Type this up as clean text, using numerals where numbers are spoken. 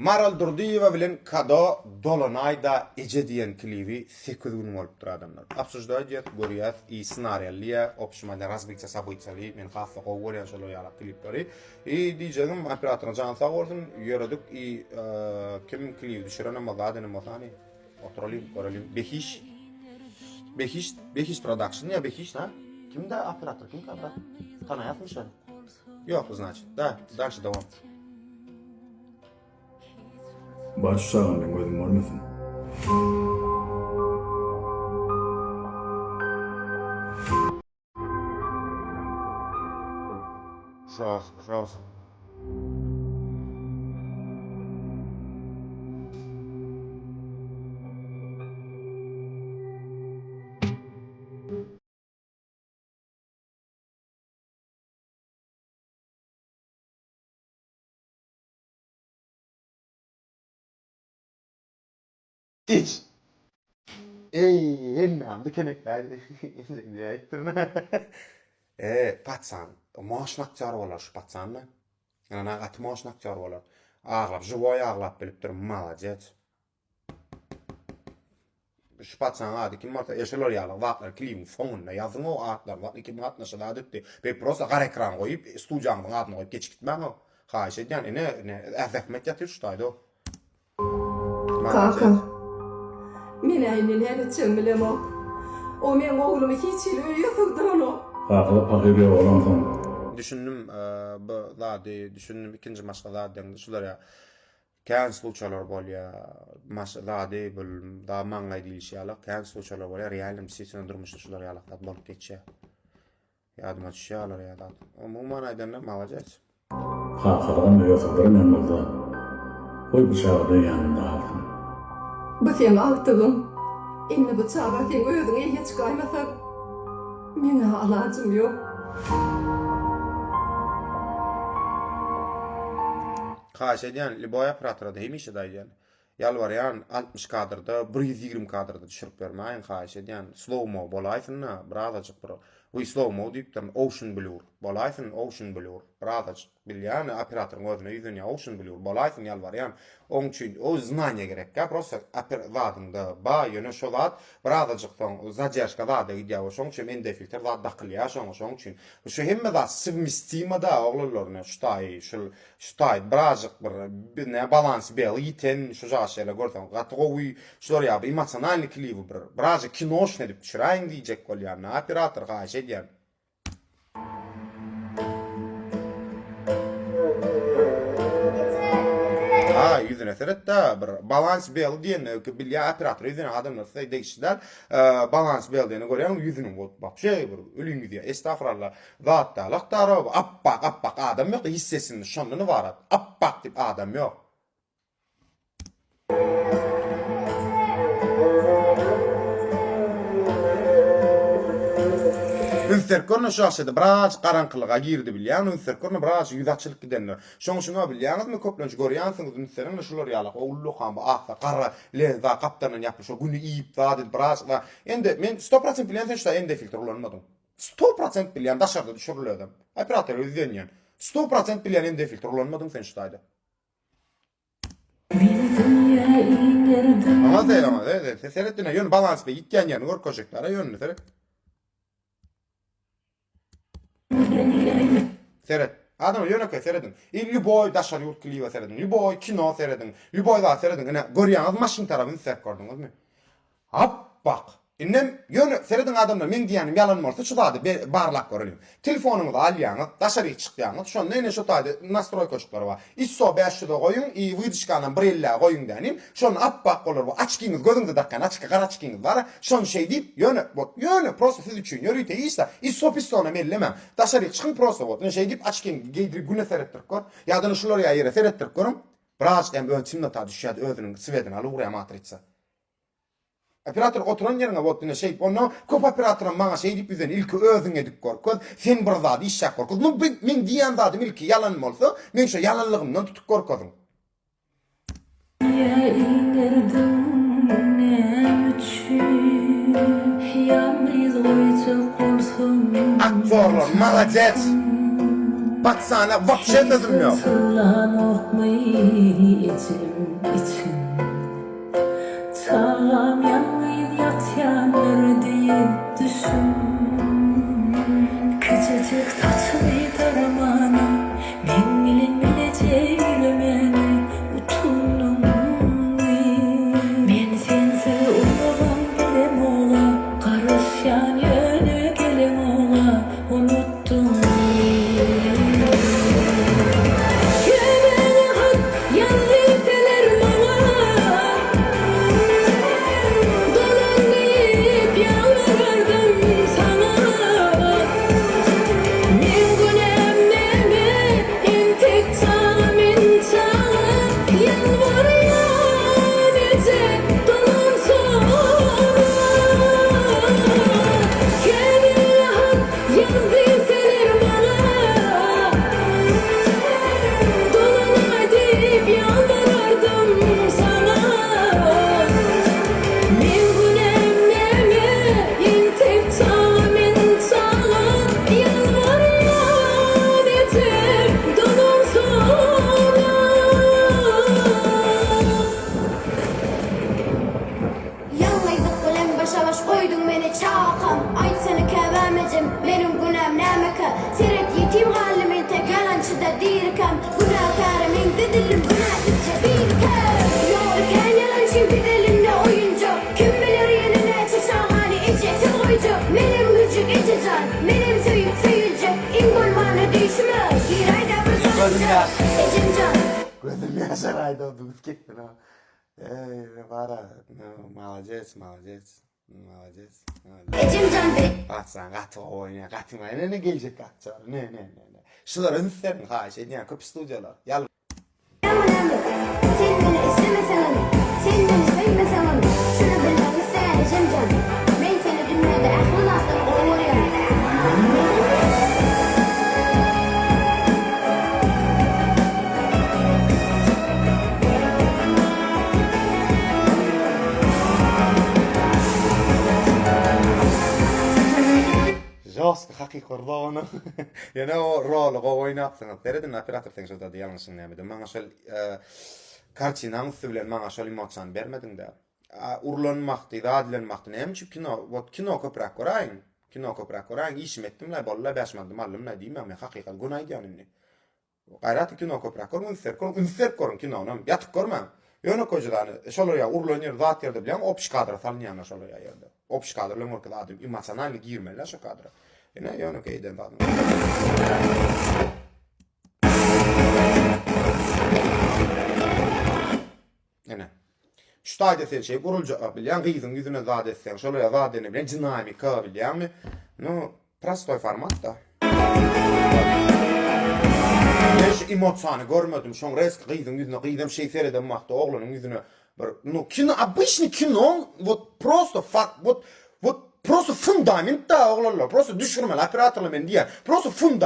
Maral Durdiyeva bilen Kado Dolonayda Ece diyen klibi 8 gün olup dur adamlar. Absujda görüyat i ssenariyalliya opşmada razbikça sabıçali men hafta qowwalyan şolo yala klipleri. Diyeceğim operatorun can sağ olsun yöredük kim klip düşüren ama gadını masani oturalım görelim. Behiş production ya Behiş ha? Kimde operator kim kadar? Tanıyatmış mı? Yok значит. Да, дальше devam. Baş uçağın ben gözüm görmesin. Sağ ol. Hiç. Ennam dikenekler. Patsan. Maaşnak çarvalar şu patsanla. Yani at maaşnak çarvalar. Ağlap, живой ağlap bilip dur. Молодец. Şu patsan adı kim varsa yaşalır yağlar. Vatlar kilivin fonunda yazın o ağlar. Vatlar kim atnaşı da düttü. Ve prosa gar ekran koyup studiyanın adını koyup geç gitmem o. Haş ediyen ne zahmet yatır şutaydı o. Kanka, men aynen hele çömülem o. O men oğlumu hiç ile uyuyatırdı onu. Kakılı pakiri olan son. Düşündüm düşündüm ikinci maçta zaten şular ya kan случайлар бол ya maç zade bul da mangay değil şeyler kan случайлар бол ya realim sesini durmuştu şular ya laqat bolup geçe yadıma düşüyorlar ya da umuman aydan ne malacağız Kakılıdan uyuyorsadır men oldu. Koy bıçağı da yanında aldım. Bu sen altığım. İnne bıçağa sen özüne hiç kaymasak. Mene alacım yok. Kaş ediyen Liboya operatora da hemişe dayıyan yalvaryan 60 kadrda 120 kadrda düşürüp vermeyin kaş ediyen slow mo bolaysın na birazcık bir bu slow mo deyip de ocean blur bolaysın ocean blur birazcık bilyan operatorun gözüne yüzüne ocean blur bolaysın yalvaryan onun için o znanya gerek ya просто vadında ba yöne şolat birazcıktan zadержка da gidiyor onun için ende filtre da dakılya onun için şu hemme da совместимо da oğullarına şutay birazcık bir ne balans bel yiten şu şeyler gördüm gatovi şular ya emosyonel klibi birazcık kinoşne dip düşürayım diyecek kol yani operator kaç ediyor. Yüzüne seret da bir balans bel diyen ki bilya operator yüzüne adamlar değiştiler balans bel diyene göre yüzünün bak şey bir ölüm gidiyor estağfurullah zatta laktara appak adam yok hissesinin şanını var appak tip adam yok. Ünserkorna şahsede biraz karanqılığa girdi bilyan, ünserkorna biraz yüzatçılık gidenler. Şoňşuna bilýäňiz mi köplenç görýänsiňiz ünserin şular ýaly oğullu han bu ahsa qara leza kaptanyn ýapyş o güni iýip zady biraz we endi men 100% bilýän şo ende filtre ulanmadym. 100% bilýän daşarda düşürilýär. Operator özlenýän. 100% bilýän ende filtre ulanmadym sen şoýdy. Ama de seretdine ýön balans be gitýän ýerine gorkoşyklara ýönüne seret. Seret. Adam yöneke seredin. Любой daşar yurt kliva seredin. Любой kino seredin. Любой da seredin. Ene görýäňiz maşyn tarapyny serp gördüňizmi? Bak. Innem yönü seredin adamlar men diýänim ýalan bolsa şu zady barlak görelýär. Telefonuňyzy alýaňyz, daşary çykýaňyz. Şonda ene şu taýda nastroy koşuklary bar. ISO 500'de goýun, wydyşkanyň 1.50 goýun dänim. Şonu appak bolar bu. Açkyňyz gözüňizde dakkan açyk gara açkyňyz bar. Şonu şey diýip yönü prosta siz üçin ýörüýte ýysa ISO pistona mellemem. Daşary çykyň prosta bot. Ne şey diýip açkyň geýdir güne seretdirip gör. Ýadyny şular ýere seretdirip görüm. Biraz hem ölçümle ta düşýär özüniň swedini alugrya matritsa. Operator oturan yerine botuna şey onu köp operatorun bana şey deyip yüzden ilki özüne dik korkuz sen bir zady iş yak korkuz men diýen zadym ilki yalan bolsa men şu yalanlygymdan tutup korkuzum. Aktorlar, молодец. Baksana вообще sözüm yok. için Çağlam yanmayın yatyan diye düşün Küçücük saçlı darmanı Mengilin bileceği beni utundum Men sensiz umurum bilem ola Karışyan yönü gelem ola Unuttum koydun beni çağakam Ay seni kevemecim benim günem nemeke Seret yetim halimin tek yalancıda dirkem Günahkarım indi dilim günahsızca birkem Yorken yalancım bir dilimle oyuncu Kim bilir yenine çaşağani içesi koycu Benim gücük içecek benim söyüp söyülecek İngolmanı düşmüş bir ayda bir sonucu Ecimcan Gözüm yaşar ayda oldu gittin ha. Vara, молодец. Ecimcan bir Atsan katı oyna, katı ne gelecek katı ne. Şular önüflerin ha şey diyen köp stüdyolar. Yal. Sen beni istemesen sen beni sevmesen şunu bilmek isteyen Ecimcan Ben seni dünyada ahlakla koruyorum Josk hakik orada onu. Yani o rol o oynapsın. Teredin operator sen şurada yanlışın demedin. Bana şöyle karçinan süblen bana şöyle emotsion vermedin de. Urlanmaktı, adlanmaktı. Hem çünkü kino köprak korayın. Kino köprak korayın. İşim ettim la bolla başmadım allım ne diyeyim ama hakikat günah diyanını. Gayrat kino köprak korun, ünser korun kino. Yatık korma. Yönü kocalarını şöyle ya urlanıyor zat yerde bilen opş kadra salınyan şöyle ya yerde. Opş kadra lan orkada adım emosyonel girmeler şu kadra. Yine yönü kayden falan. Yine. Şu tayda sen şey vurulca bilen kızın yüzüne zat etsen şöyle ya zat edene bilen dinamika bilen mi? No, prostoy formatta. Hiç emosyonu görmedim. Şon resk kıydım yüzüne kıydım şey seyredem mahtı oğlunun yüzüne. No kino обычный кино вот просто факт вот просто фундамент да oğlanlar просто düşürme operatorla men diye просто фундамент